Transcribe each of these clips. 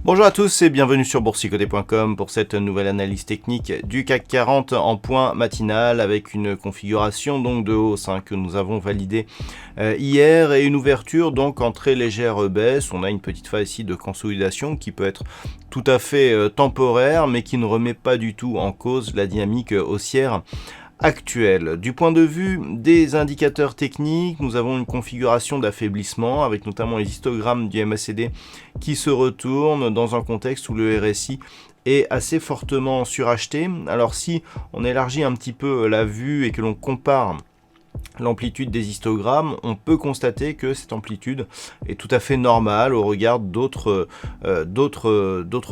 Bonjour à tous et bienvenue sur boursicoté.com pour cette nouvelle analyse technique du CAC 40 en point matinal avec une configuration donc de hausse que nous avons validée hier et une ouverture donc en très légère baisse. On a une petite phase ici de consolidation qui peut être tout à fait temporaire mais qui ne remet pas du tout en cause la dynamique haussière actuelle. Du point de vue des indicateurs techniques, nous avons une configuration d'affaiblissement avec notamment les histogrammes du MACD qui se retournent dans un contexte où le RSI est assez fortement suracheté. Alors si on élargit un petit peu la vue et que l'on compare l'amplitude des histogrammes, on peut constater que cette amplitude est tout à fait normale au regard d'autres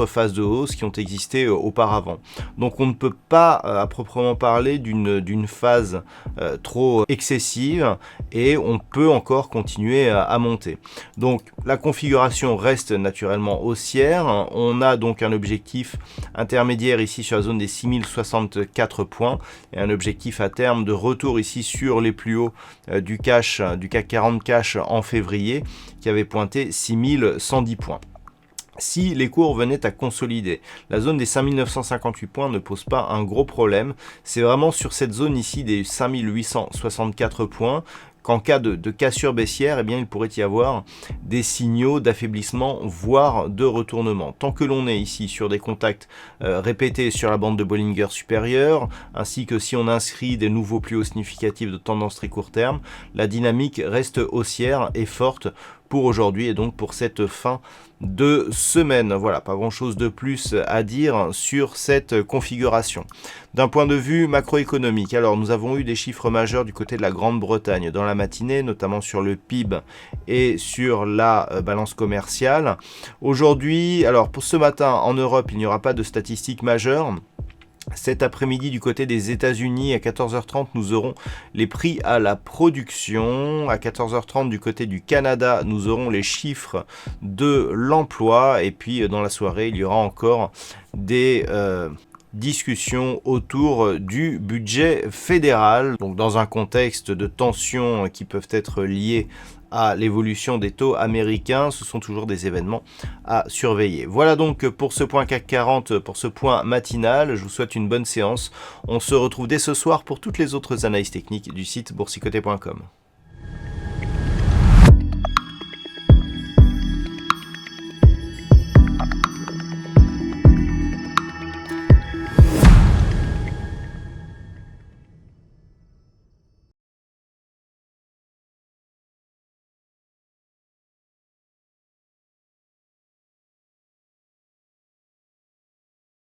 phases de hausse qui ont existé auparavant. Donc on ne peut pas à proprement parler d'une phase trop excessive et on peut encore continuer à monter. Donc la configuration reste naturellement haussière. On a donc un objectif intermédiaire ici sur la zone des 6064 points et un objectif à terme de retour ici sur les plus hauts du CAC 40 cash en février qui avait pointé 6110 points. Si les cours venaient à consolider, la zone des 5958 points ne pose pas un gros problème. C'est vraiment sur cette zone ici des 5864 points qu'en cas de cassure baissière, eh bien, il pourrait y avoir des signaux d'affaiblissement, voire de retournement. Tant que l'on est ici sur des contacts répétés sur la bande de Bollinger supérieure, ainsi que si on inscrit des nouveaux plus hauts significatifs de tendance très court terme, la dynamique reste haussière et forte pour aujourd'hui et donc pour cette fin de semaine. Voilà, pas grand chose de plus à dire sur cette configuration. D'un point de vue macroéconomique, alors nous avons eu des chiffres majeurs du côté de la Grande-Bretagne dans la matinée, notamment sur le PIB et sur la balance commerciale. Aujourd'hui, alors pour ce matin en Europe, il n'y aura pas de statistiques majeures. Cet après-midi, du côté des États-Unis, à 14h30, nous aurons les prix à la production. À 14h30, du côté du Canada, nous aurons les chiffres de l'emploi. Et puis, dans la soirée, il y aura encore des discussions autour du budget fédéral. Donc, dans un contexte de tensions qui peuvent être liées à l'évolution des taux américains, ce sont toujours des événements à surveiller. Voilà donc pour ce point CAC 40, pour ce point matinal. Je vous souhaite une bonne séance. On se retrouve dès ce soir pour toutes les autres analyses techniques du site boursicoté.com.